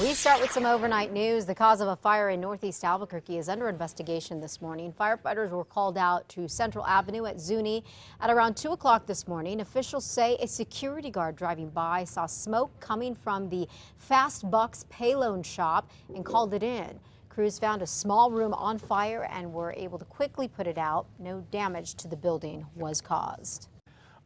We start with some overnight news. The cause of a fire in northeast Albuquerque is under investigation this morning. Firefighters were called out to Central Avenue at Zuni at around 2 o'clock this morning. Officials say a security guard driving by saw smoke coming from the Fast Bucks payload shop and called it in. Crews found a small room on fire and were able to quickly put it out. No damage to the building was caused.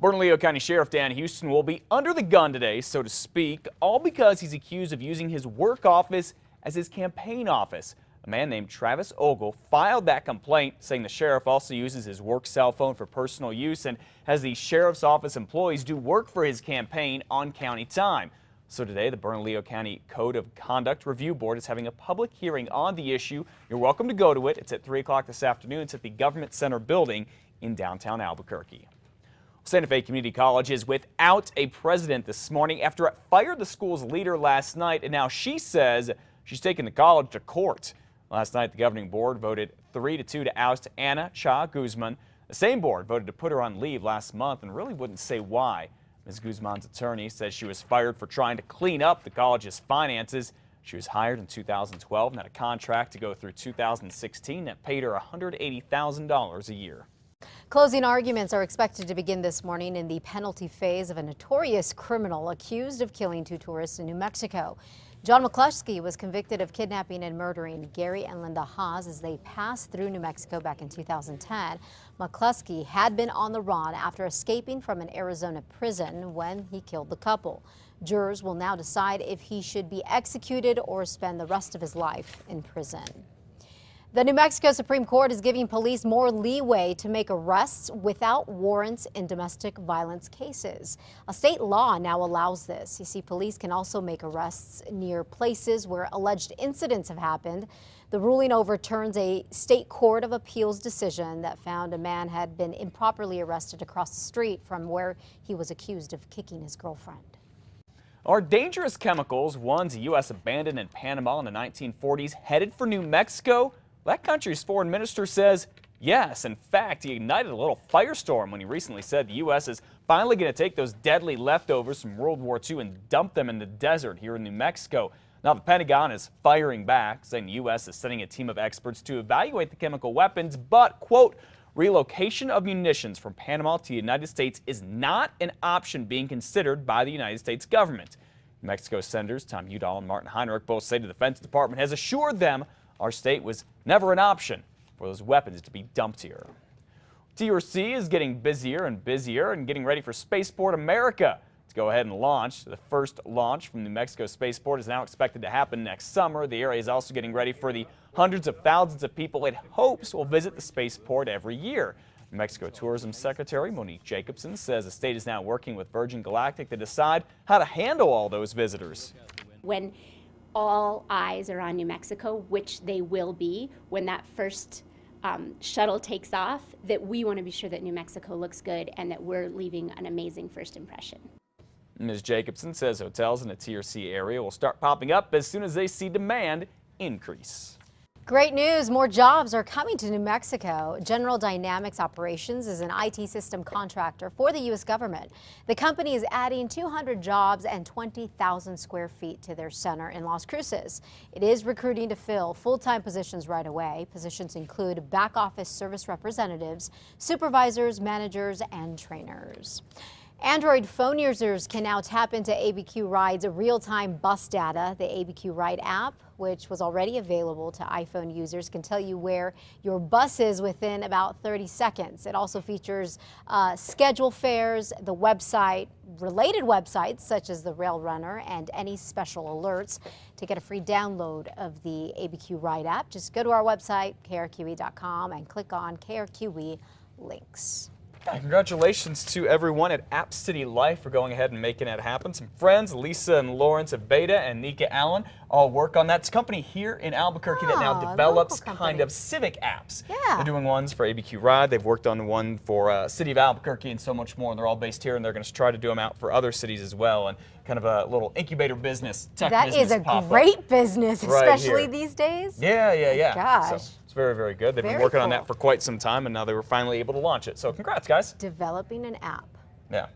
Bernalillo County Sheriff Dan Houston will be under the gun today, so to speak, all because he's accused of using his work office as his campaign office. A man named Travis Ogle filed that complaint, saying the sheriff also uses his work cell phone for personal use and has the sheriff's office employees do work for his campaign on county time. So today, the Bernalillo County Code of Conduct Review Board is having a public hearing on the issue. You're welcome to go to it. It's at 3 o'clock this afternoon. It's at the Government Center building in downtown Albuquerque. Santa Fe Community College is without a president this morning after it fired the school's leader last night, and now she says she's taking the college to court. Last night, the governing board voted 3-2 to oust Ana Cha Guzman. The same board voted to put her on leave last month and really wouldn't say why. Ms. Guzman's attorney says she was fired for trying to clean up the college's finances. She was hired in 2012 and had a contract to go through 2016 that paid her $180,000 a year. Closing arguments are expected to begin this morning in the penalty phase of a notorious criminal accused of killing 2 tourists in New Mexico. John McCluskey was convicted of kidnapping and murdering Gary and Linda Haas as they passed through New Mexico back in 2010. McCluskey had been on the run after escaping from an Arizona prison when he killed the couple. Jurors will now decide if he should be executed or spend the rest of his life in prison. The New Mexico Supreme Court is giving police more leeway to make arrests without warrants in domestic violence cases. A state law now allows this. You see, police can also make arrests near places where alleged incidents have happened. The ruling overturns a state court of appeals decision that found a man had been improperly arrested across the street from where he was accused of kicking his girlfriend. Are dangerous chemicals, ones the U.S. abandoned in Panama in the 1940s, headed for New Mexico? That country's foreign minister says yes. In fact, he ignited a little firestorm when he recently said the U.S. is finally going to take those deadly leftovers from World War II and dump them in the desert here in New Mexico. Now, the Pentagon is firing back, saying the U.S. is sending a team of experts to evaluate the chemical weapons, but, quote, relocation of munitions from Panama to the United States is not an option being considered by the United States government. New Mexico Senators Tom Udall and Martin Heinrich both say the Defense Department has assured them our state was never an option for those weapons to be dumped here. TRC is getting busier and busier and getting ready for Spaceport America to go ahead and launch. The first launch from New Mexico Spaceport is now expected to happen next summer. The area is also getting ready for the hundreds of thousands of people it hopes will visit the spaceport every year. New Mexico Tourism Secretary Monique Jacobson says the state is now working with Virgin Galactic to decide how to handle all those visitors. When all eyes are on New Mexico, which they will be when that first shuttle takes off, that we want to be sure that New Mexico looks good and that we're leaving an amazing first impression. Ms. Jacobson says hotels in the TRC area will start popping up as soon as they see demand increase. Great news, more jobs are coming to New Mexico. General Dynamics Operations is an IT system contractor for the U.S. government. The company is adding 200 jobs and 20,000 square feet to their center in Las Cruces. It is recruiting to fill full-time positions right away. Positions include back office service representatives, supervisors, managers, and trainers. Android phone users can now tap into ABQ Ride's real-time bus data. The ABQ Ride app, which was already available to iPhone users, can tell you where your bus is within about 30 seconds. It also features schedule fares, the website, related websites such as the Rail Runner, and any special alerts. To get a free download of the ABQ Ride app, just go to our website, KRQE.com, and click on KRQE links. Congratulations to everyone at App City Life for going ahead and making that happen. Some friends, Lisa and Lawrence of Beta and Nika Allen, all work on that. It's a company here in Albuquerque that now develops kind of civic apps. Yeah. They're doing ones for ABQ Ride. They've worked on one for City of Albuquerque and so much more. And they're all based here, and they're going to try to do them out for other cities as well. And kind of a little incubator business, tech business. That is a great business, especially these days. Yeah. Gosh. So, very, very good. They've been working on that for quite some time, and now they were finally able to launch it. So congrats, guys. Developing an app. Yeah.